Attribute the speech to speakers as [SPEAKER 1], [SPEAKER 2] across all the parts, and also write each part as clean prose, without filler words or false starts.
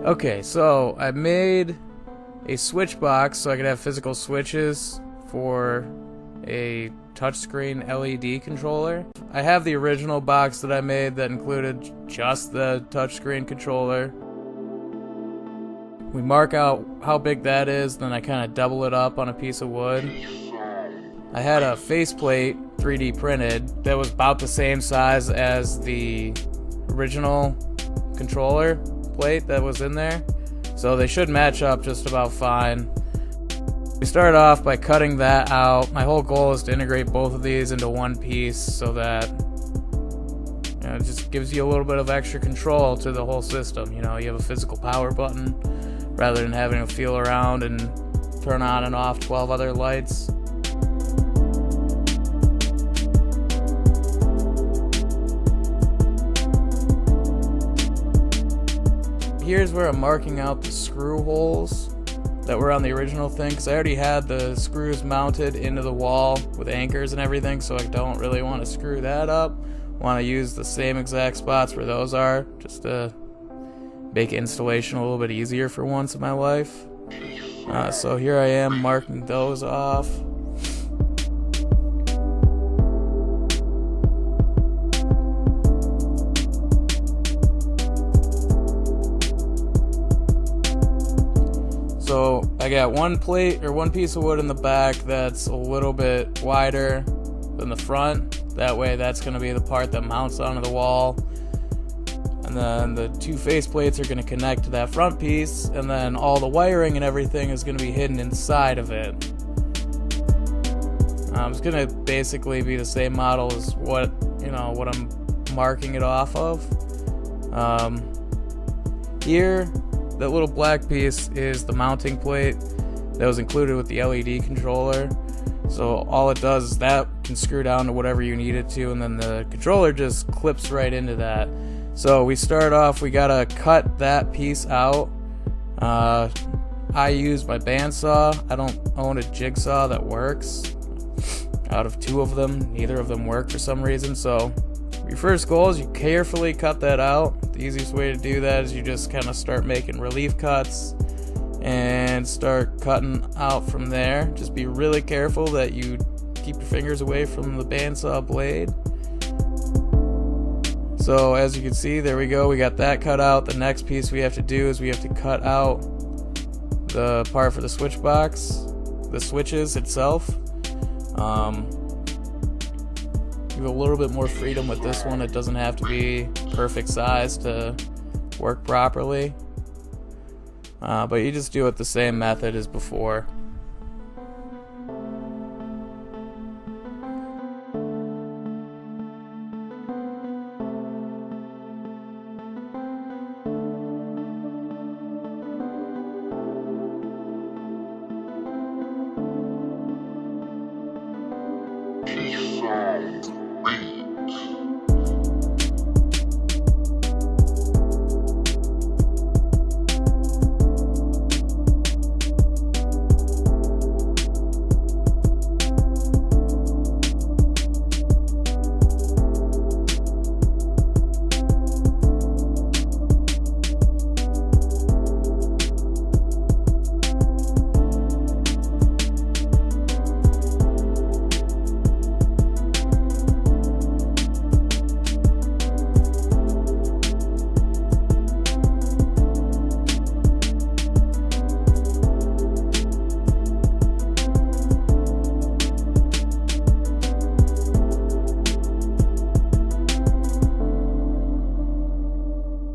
[SPEAKER 1] Okay, so I made a switch box so I could have physical switches for a touchscreen LED controller. I have the original box that I made that included just the touchscreen controller. We mark out how big that is, then I kind of double it up on a piece of wood. I had a faceplate 3D printed that was about the same size as the original controller plate that was in there, so they should match up just about fine. We started off by cutting that out. My whole goal is to integrate both of these into one piece so that it just gives you a little bit of extra control to the whole system. You know, you have a physical power button rather than having to feel around and turn on and off 12 other lights. Here's where I'm marking out the screw holes that were on the original thing, because I already had the screws mounted into the wall with anchors and everything, so I don't really want to screw that up. Want to use the same exact spots where those are, just to make installation a little bit easier for once in my life. So here I am marking those off. So I got one plate or one piece of wood in the back that's a little bit wider than the front. That way that's going to be the part that mounts onto the wall. And then the two face plates are going to connect to that front piece, and then all the wiring and everything is going to be hidden inside of it. It's going to basically be the same model as what I'm marking it off of. Here, that little black piece is the mounting plate that was included with the LED controller. So all it does is that can screw down to whatever you need it to, and then the controller just clips right into that. So we start off, we gotta cut that piece out. I use my bandsaw. I don't own a jigsaw that works. Out of two of them, neither of them work for some reason. So your first goal is you carefully cut that out. The easiest way to do that is you just kind of start making relief cuts and start cutting out from there. Just be really careful that you keep your fingers away from the bandsaw blade. So as you can see, there we go, we got that cut out. The next piece we have to do is we have to cut out the part for the switch box, the switches itself. You have a little bit more freedom with this one. It doesn't have to be perfect size to work properly. But you just do it the same method as before.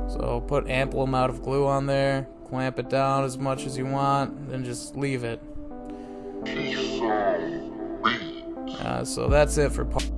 [SPEAKER 1] So put ample amount of glue on there, clamp it down as much as you want, then just leave it. So that's it for part